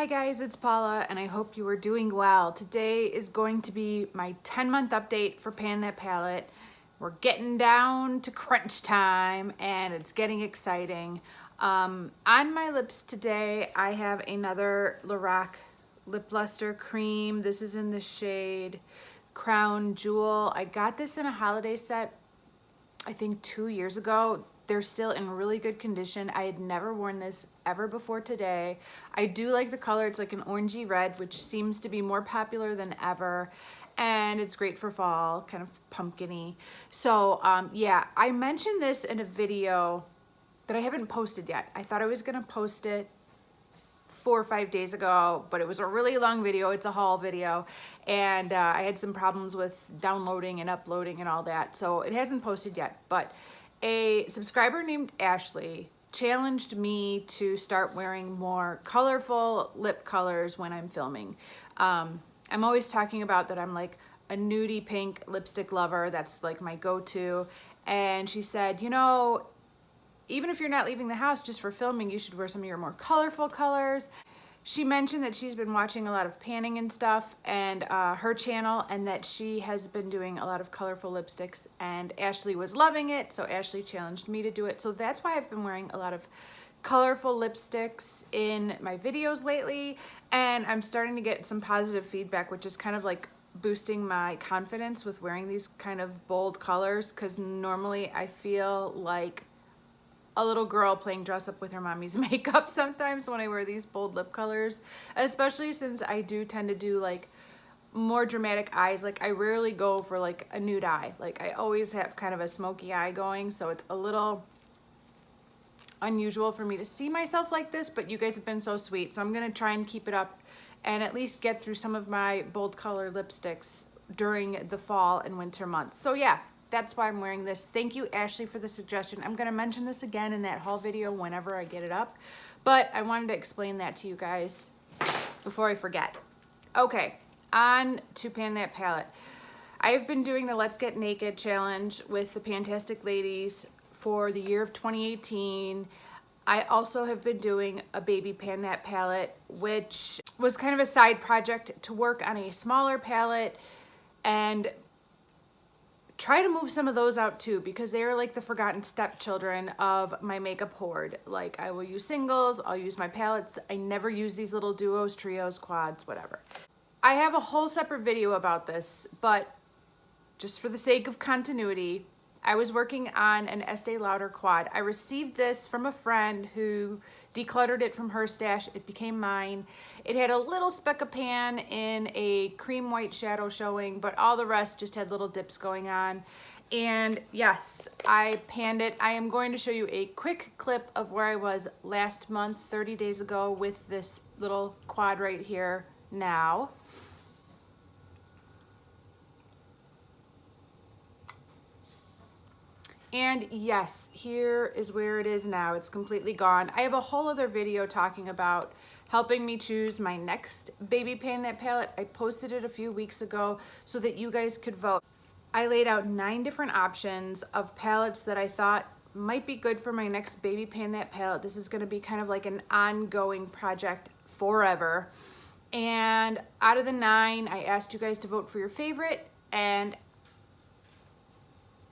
Hi guys, it's Paula and I hope you are doing well. Today is going to be my 10-month update for Pan That Palette. We're getting down to crunch time and it's getting exciting. On my lips today, I have another Lorac Lip Luster Cream. This is in the shade Crown Jewel. I got this in a holiday set, I think 2 years ago. They're still in really good condition. I had never worn this ever before today. I do like the color. It's like an orangey red, which seems to be more popular than ever. And it's great for fall, kind of pumpkin-y. So yeah, I mentioned this in a video that I haven't posted yet. I thought I was gonna post it 4 or 5 days ago, but it was a really long video. It's a haul video, and I had some problems with downloading and uploading and all that, so it hasn't posted yet. But a subscriber named Ashley challenged me to start wearing more colorful lip colors when I'm filming. I'm always talking about that I'm like a nudie pink lipstick lover. That's like my go-to. And she said, you know, even if you're not leaving the house just for filming, you should wear some of your more colorful colors. She mentioned that she's been watching a lot of panning and stuff and her channel, and that she has been doing a lot of colorful lipsticks, and Ashley was loving it, so Ashley challenged me to do it. So that's why I've been wearing a lot of colorful lipsticks in my videos lately, and I'm starting to get some positive feedback, which is kind of like boosting my confidence with wearing these kind of bold colors, because normally I feel like a little girl playing dress up with her mommy's makeup sometimes when I wear these bold lip colors, especially since I do tend to do like more dramatic eyes. Like I rarely go for like a nude eye. Like I always have kind of a smoky eye going, so it's a little unusual for me to see myself like this, but you guys have been so sweet, so I'm gonna try and keep it up and at least get through some of my bold color lipsticks during the fall and winter months. So yeah, that's why I'm wearing this. Thank you, Ashley, for the suggestion. I'm gonna mention this again in that haul video whenever I get it up, but I wanted to explain that to you guys before I forget. Okay, on to Pan That Palette. I have been doing the Let's Get Naked challenge with the Fantastic Ladies for the year of 2018. I also have been doing a baby Pan That palette, which was kind of a side project to work on a smaller palette and try to move some of those out too, because they are like the forgotten stepchildren of my makeup hoard. Like I will use singles, I'll use my palettes. I never use these little duos, trios, quads, whatever. I have a whole separate video about this, but just for the sake of continuity, I was working on an Estee Lauder quad. I received this from a friend who decluttered it from her stash. It became mine. It had a little speck of pan in a cream white shadow showing, but all the rest just had little dips going on. And yes, I panned it. I am going to show you a quick clip of where I was last month, 30 days ago, with this little quad right here now. And yes, here is where it is now. It's completely gone. I have a whole other video talking about helping me choose my next baby Pan That palette. I posted it a few weeks ago so that you guys could vote. I laid out 9 different options of palettes that I thought might be good for my next baby Pan That palette. This is gonna be kind of like an ongoing project forever. And out of the 9, I asked you guys to vote for your favorite. And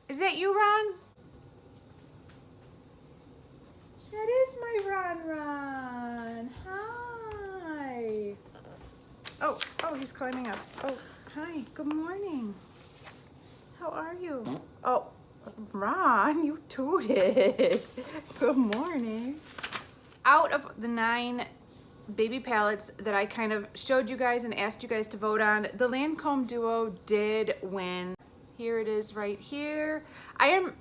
is that you, Ron? That is my Ron. Hi. Oh, he's climbing up. Oh, hi, good morning. How are you? Oh, Ron, you tooted. Good morning. Out of the 9 baby palettes that I kind of showed you guys and asked you guys to vote on, the Lancome Duo did win. Here it is right here. I'm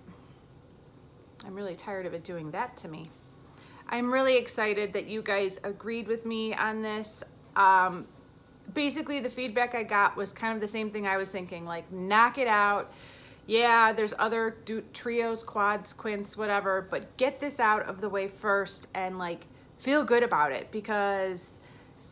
really tired of it doing that to me. I'm really excited that you guys agreed with me on this. Basically, the feedback I got was kind of the same thing I was thinking, like, knock it out. Yeah, there's other trios, quads, quints, whatever, but get this out of the way first and like feel good about it, because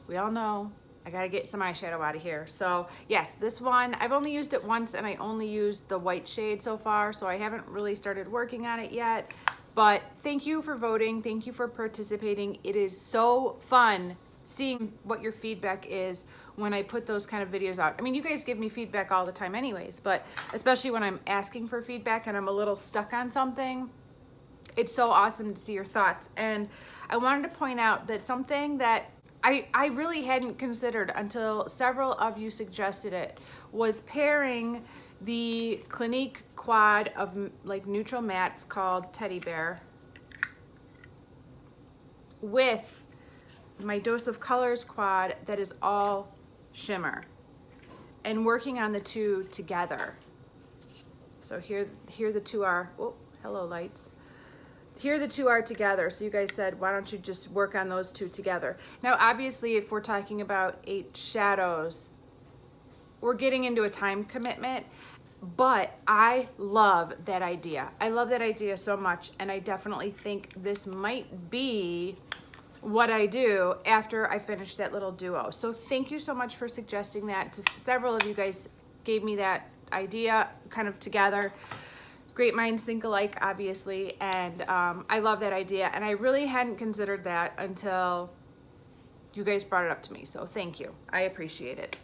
we all know I gotta get some eyeshadow out of here. So yes, this one, I've only used it once and I only used the white shade so far, so I haven't really started working on it yet. But thank you for voting. Thank you for participating. It is so fun seeing what your feedback is when I put those kind of videos out. I mean, you guys give me feedback all the time anyways, but especially when I'm asking for feedback and I'm a little stuck on something, it's so awesome to see your thoughts. And I wanted to point out that something that I really hadn't considered until several of you suggested it was pairing the Clinique quad of like neutral mattes called Teddy Bear with my Dose of Colors quad that is all shimmer, and working on the two together. So here the two are, oh, hello lights. Here the two are together. So you guys said, why don't you just work on those two together? Now, obviously, if we're talking about 8 shadows, we're getting into a time commitment, but I love that idea. I love that idea so much, and I definitely think this might be what I do after I finish that little duo. So thank you so much for suggesting that. Several of you guys gave me that idea kind of together. Great minds think alike, obviously, and I love that idea, and I really hadn't considered that until you guys brought it up to me, so thank you. I appreciate it.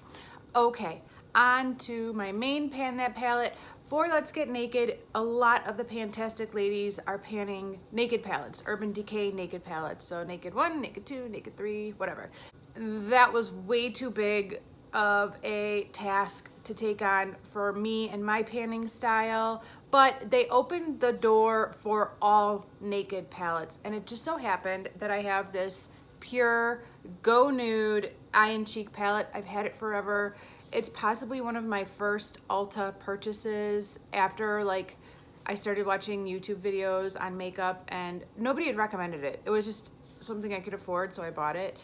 Okay, on to my main Pan That palette. For Let's Get Naked, a lot of the Pantastic ladies are panning naked palettes, Urban Decay naked palettes, so Naked 1, Naked 2, Naked 3, whatever. That was way too big of a task to take on for me and my panning style, but they opened the door for all naked palettes, and it just so happened that I have this pure Go Nude Eye and Cheek palette. I've had it forever. It's possibly one of my first Ulta purchases after like I started watching YouTube videos on makeup, and nobody had recommended it. It was just something I could afford, so I bought it.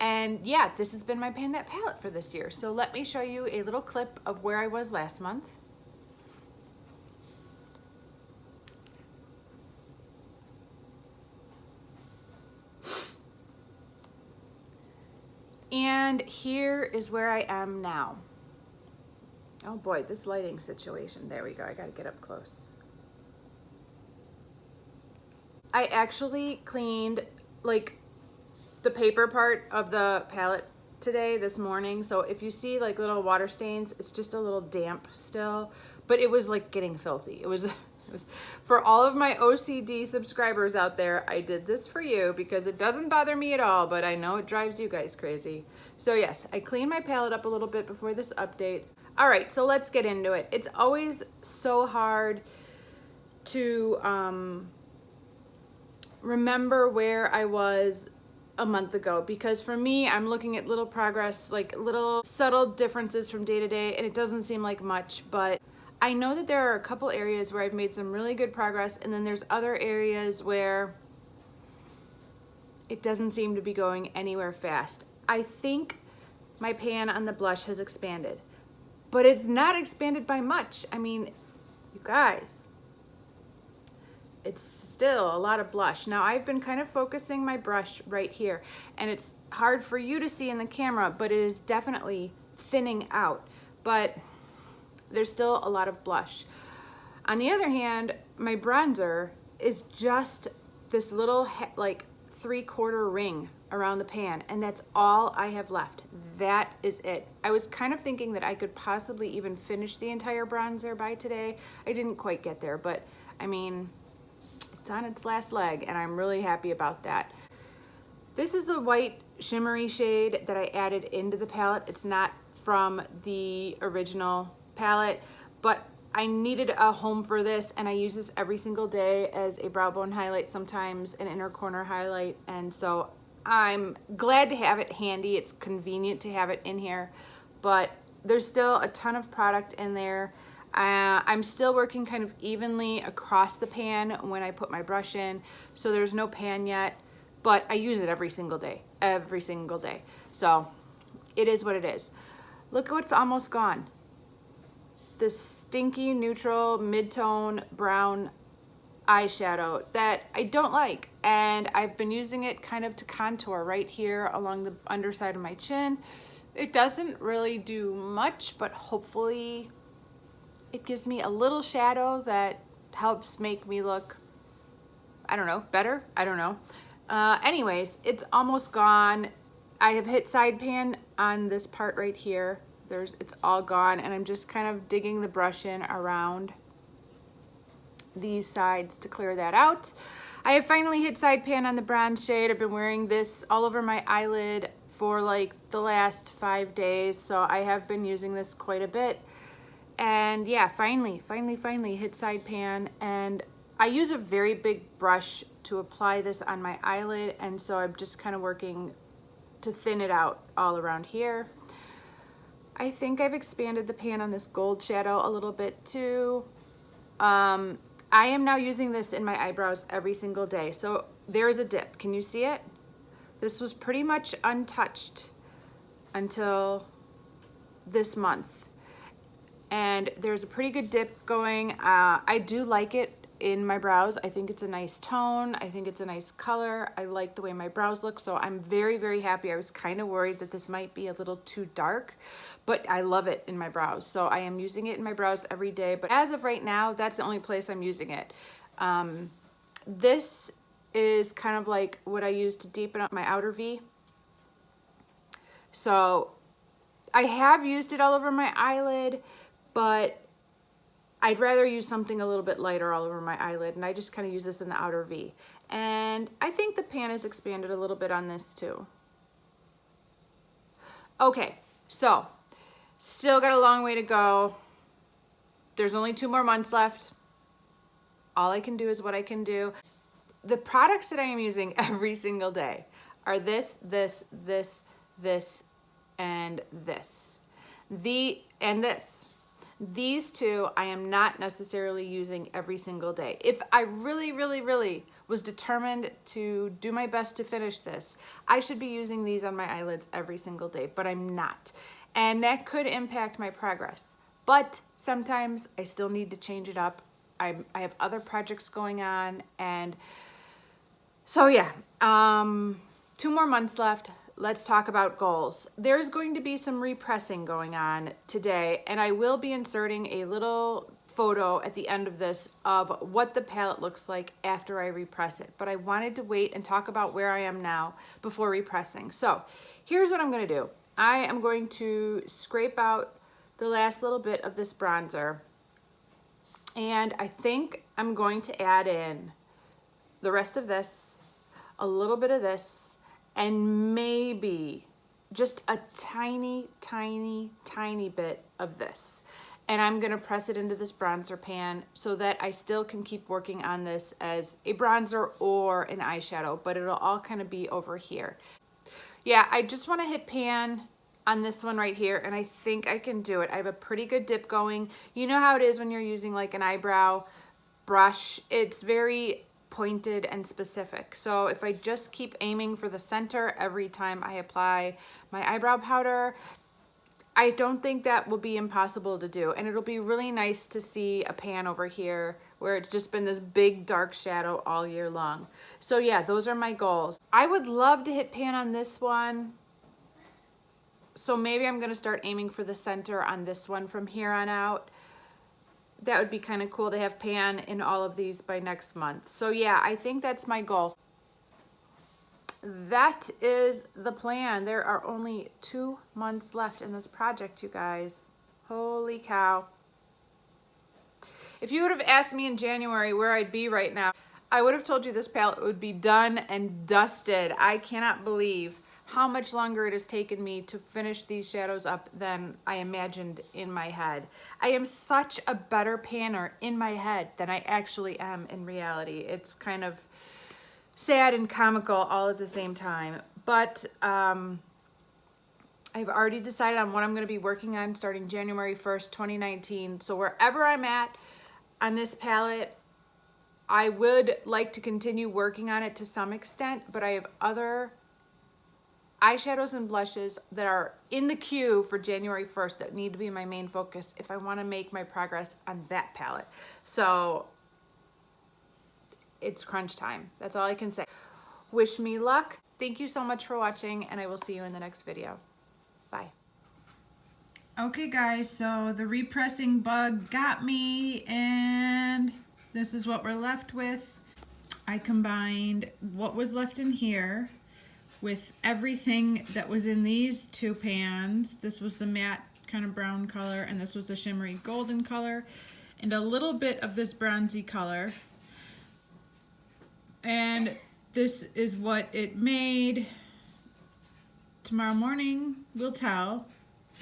And yeah, this has been my Pan That palette for this year. So let me show you a little clip of where I was last month. And here is where I am now. Oh boy, this lighting situation. There we go, I gotta get up close. I actually cleaned like the paper part of the palette today, this morning. So if you see like little water stains, it's just a little damp still, but it was like getting filthy. It was for all of my OCD subscribers out there, I did this for you because it doesn't bother me at all, but I know it drives you guys crazy. So yes, I cleaned my palette up a little bit before this update. All right, so let's get into it. It's always so hard to remember where I was a month ago, because for me, I'm looking at little progress, like little subtle differences from day to day, and it doesn't seem like much, but I know that there are a couple areas where I've made some really good progress, and then there's other areas where it doesn't seem to be going anywhere fast. I think my pan on the blush has expanded, but it's not expanded by much. I mean, you guys, it's still a lot of blush. Now I've been kind of focusing my brush right here, and it's hard for you to see in the camera, but it is definitely thinning out, but there's still a lot of blush. On the other hand, my bronzer is just this little like 3/4 ring around the pan, and that's all I have left. That is it. I was kind of thinking that I could possibly even finish the entire bronzer by today. I didn't quite get there, but I mean, it's on its last leg, and I'm really happy about that. This is the white shimmery shade that I added into the palette. It's not from the original palette, but I needed a home for this, and I use this every single day as a brow bone highlight, sometimes an inner corner highlight, and so I'm glad to have it handy. It's convenient to have it in here, but there's still a ton of product in there. I'm still working kind of evenly across the pan when I put my brush in, so there's no pan yet, but I use it every single day. So it is what it is. Look at what's almost gone. This stinky neutral mid-tone brown eyeshadow that I don't like, and I've been using it kind of to contour right here along the underside of my chin. It doesn't really do much, but hopefully it gives me a little shadow that helps make me look, I don't know, better? I don't know. Anyways, it's almost gone. I have hit side pan on this part right here. It's all gone, and I'm just kind of digging the brush in around these sides to clear that out. I have finally hit side pan on the bronze shade. I've been wearing this all over my eyelid for like the last 5 days, so I have been using this quite a bit. And yeah, finally hit side pan, and I use a very big brush to apply this on my eyelid, and so I'm just kind of working to thin it out all around here. I think I've expanded the pan on this gold shadow a little bit too. I am now using this in my eyebrows every single day. So there is a dip. Can you see it? This was pretty much untouched until this month. And there's a pretty good dip going. I do like it in my brows. I think it's a nice tone. I think it's a nice color. I like the way my brows look, so I'm very, very happy. I was kind of worried that this might be a little too dark, but I love it in my brows. So I am using it in my brows every day, but as of right now, that's the only place I'm using it. This is kind of like what I use to deepen up my outer V. So I have used it all over my eyelid, but I'd rather use something a little bit lighter all over my eyelid, and I just kind of use this in the outer V. And I think the pan is expanded a little bit on this too. Okay, so still got a long way to go. There's only 2 more months left. All I can do is what I can do. The products that I am using every single day are this, and this. And this. These two I am not necessarily using every single day. If I really was determined to do my best to finish this, I should be using these on my eyelids every single day, but I'm not. And that could impact my progress. But sometimes I still need to change it up. I have other projects going on, and so yeah, 2 more months left. Let's talk about goals. There's going to be some repressing going on today, and I will be inserting a little photo at the end of this of what the palette looks like after I repress it. But I wanted to wait and talk about where I am now before repressing. So here's what I'm gonna do. I am going to scrape out the last little bit of this bronzer, and I think I'm going to add in the rest of this, a little bit of this, and maybe just a tiny bit of this. And I'm gonna press it into this bronzer pan so that I still can keep working on this as a bronzer or an eyeshadow, but it'll all kind of be over here. Yeah, I just wanna hit pan on this one right here, and I think I can do it. I have a pretty good dip going. You know how it is when you're using like an eyebrow brush. It's very pointed and specific. So if I just keep aiming for the center every time I apply my eyebrow powder, I don't think that will be impossible to do. And it'll be really nice to see a pan over here where it's just been this big dark shadow all year long. So yeah, those are my goals. I would love to hit pan on this one. So maybe I'm gonna start aiming for the center on this one from here on out. That would be kind of cool to have pan in all of these by next month. So yeah, I think that's my goal. That is the plan. There are only 2 months left in this project, you guys. Holy cow. If you would have asked me in January where I'd be right now, I would have told you this palette would be done and dusted. I cannot believe how much longer it has taken me to finish these shadows up than I imagined in my head. I am such a better panner in my head than I actually am in reality. It's kind of sad and comical all at the same time. But I've already decided on what I'm gonna be working on starting January 1st, 2019. So wherever I'm at on this palette, I would like to continue working on it to some extent, but I have other eyeshadows and blushes that are in the queue for January 1st that need to be my main focus if I want to make my progress on that palette. So it's crunch time. That's all I can say. Wish me luck. Thank you so much for watching, and I will see you in the next video. Bye. Okay guys, so the repressing bug got me, and this is what we're left with. I combined what was left in here with everything that was in these two pans. This was the matte kind of brown color, and this was the shimmery golden color, and a little bit of this bronzy color. And this is what it made. Tomorrow morning we'll tell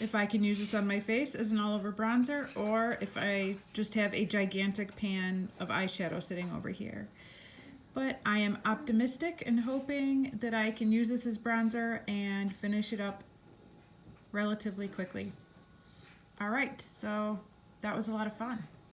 if I can use this on my face as an all-over bronzer, or if I just have a gigantic pan of eyeshadow sitting over here. But I am optimistic and hoping that I can use this as bronzer and finish it up relatively quickly. All right, so that was a lot of fun.